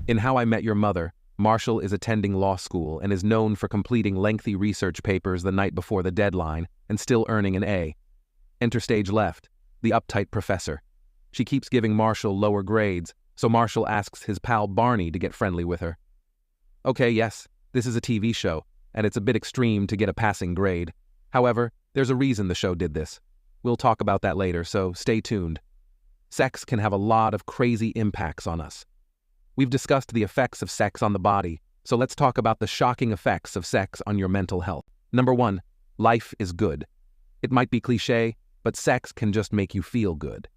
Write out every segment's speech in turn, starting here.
In How I Met Your Mother, Marshall is attending law school and is known for completing lengthy research papers the night before the deadline and still earning an A. Enter stage left, the uptight professor. She keeps giving Marshall lower grades, so Marshall asks his pal Barney to get friendly with her. Okay, yes, this is a TV show, and it's a bit extreme to get a passing grade. However, there's a reason the show did this. We'll talk about that later, so stay tuned. Sex can have a lot of crazy impacts on us. We've discussed the effects of sex on the body, so let's talk about the shocking effects of sex on your mental health. Number 1, life is good. It might be cliché, but sex can just make you feel good.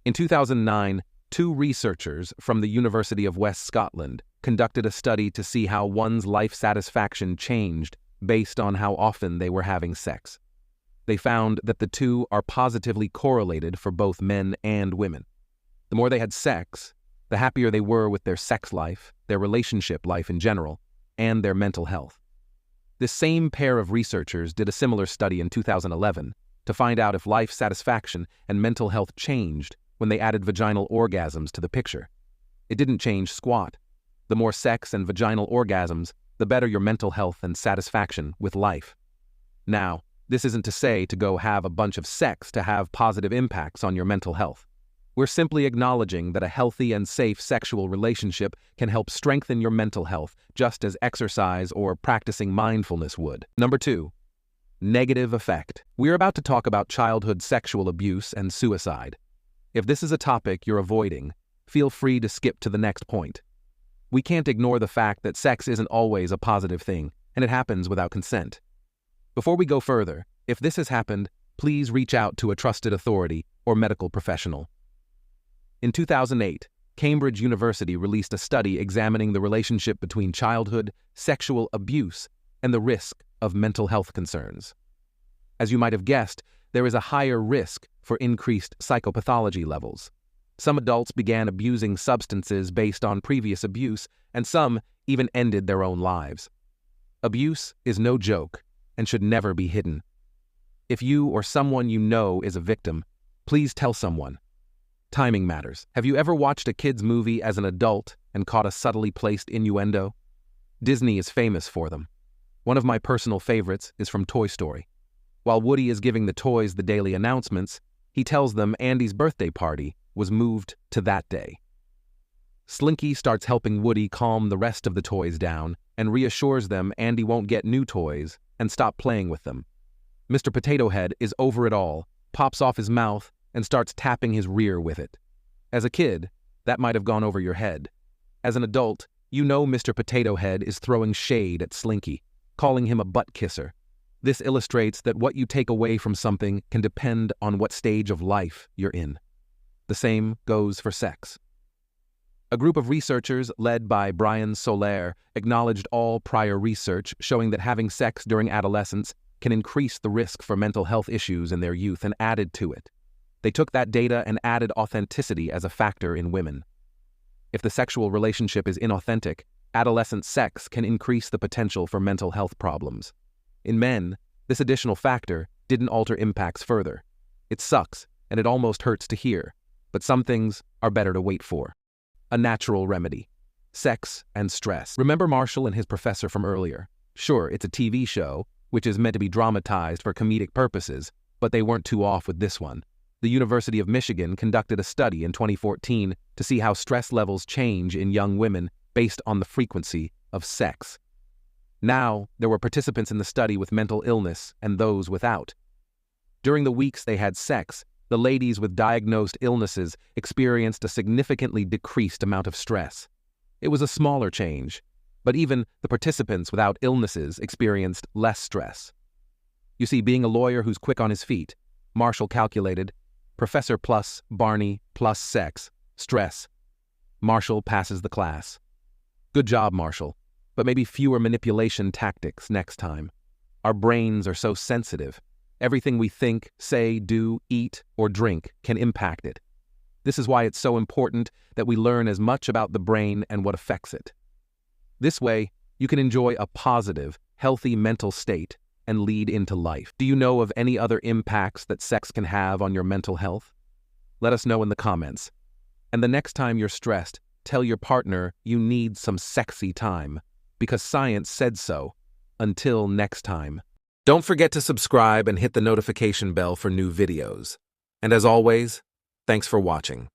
In 2009, 2 researchers from the University of West Scotland conducted a study to see how one's life satisfaction changed based on how often they were having sex. They found that the two are positively correlated for both men and women. The more they had sex, the happier they were with their sex life, their relationship life in general, and their mental health. This same pair of researchers did a similar study in 2011 to find out if life satisfaction and mental health changed when they added vaginal orgasms to the picture. It didn't change squat. The more sex and vaginal orgasms, the better your mental health and satisfaction with life. Now, this isn't to say to go have a bunch of sex to have positive impacts on your mental health. We're simply acknowledging that a healthy and safe sexual relationship can help strengthen your mental health, just as exercise or practicing mindfulness would. Number 2, negative effect. We're about to talk about childhood sexual abuse and suicide. If this is a topic you're avoiding, feel free to skip to the next point. We can't ignore the fact that sex isn't always a positive thing, and it happens without consent. Before we go further, if this has happened, please reach out to a trusted authority or medical professional. In 2008, Cambridge University released a study examining the relationship between childhood sexual abuse and the risk of mental health concerns. As you might have guessed, there is a higher risk for increased psychopathology levels. Some adults began abusing substances based on previous abuse, and some even ended their own lives. Abuse is no joke and should never be hidden. If you or someone you know is a victim, please tell someone. Timing matters. Have you ever watched a kid's movie as an adult and caught a subtly placed innuendo? Disney is famous for them. One of my personal favorites is from Toy Story. While Woody is giving the toys the daily announcements, he tells them Andy's birthday party was moved to that day. Slinky starts helping Woody calm the rest of the toys down and reassures them Andy won't get new toys and stop playing with them. Mr. Potato Head is over it all, pops off his mouth, and starts tapping his rear with it. As a kid, that might have gone over your head. As an adult, you know Mr. Potato Head is throwing shade at Slinky, calling him a butt kisser. This illustrates that what you take away from something can depend on what stage of life you're in. The same goes for sex. A group of researchers led by Brian Soler acknowledged all prior research showing that having sex during adolescence can increase the risk for mental health issues in their youth and added to it. They took that data and added authenticity as a factor in women. If the sexual relationship is inauthentic, adolescent sex can increase the potential for mental health problems. In men, this additional factor didn't alter impacts further. It sucks, and it almost hurts to hear, but some things are better to wait for. A natural remedy. Sex and stress. Remember Marshall and his professor from earlier? Sure, it's a TV show, which is meant to be dramatized for comedic purposes, but they weren't too off with this one. The University of Michigan conducted a study in 2014 to see how stress levels change in young women based on the frequency of sex. Now, there were participants in the study with mental illness and those without. During the weeks they had sex, the ladies with diagnosed illnesses experienced a significantly decreased amount of stress. It was a smaller change, but even the participants without illnesses experienced less stress. You see, being a lawyer who's quick on his feet, Marshall calculated Professor plus Barney plus sex, stress. Marshall passes the class. Good job, Marshall, but maybe fewer manipulation tactics next time. Our brains are so sensitive. Everything we think, say, do, eat, or drink can impact it. This is why it's so important that we learn as much about the brain and what affects it. This way, you can enjoy a positive, healthy mental state and lead into life. Do you know of any other impacts that sex can have on your mental health? Let us know in the comments. And the next time you're stressed, Tell your partner you need some sexy time, because science said so. Until next time. Don't forget to subscribe and hit the notification bell for new videos. And as always, thanks for watching.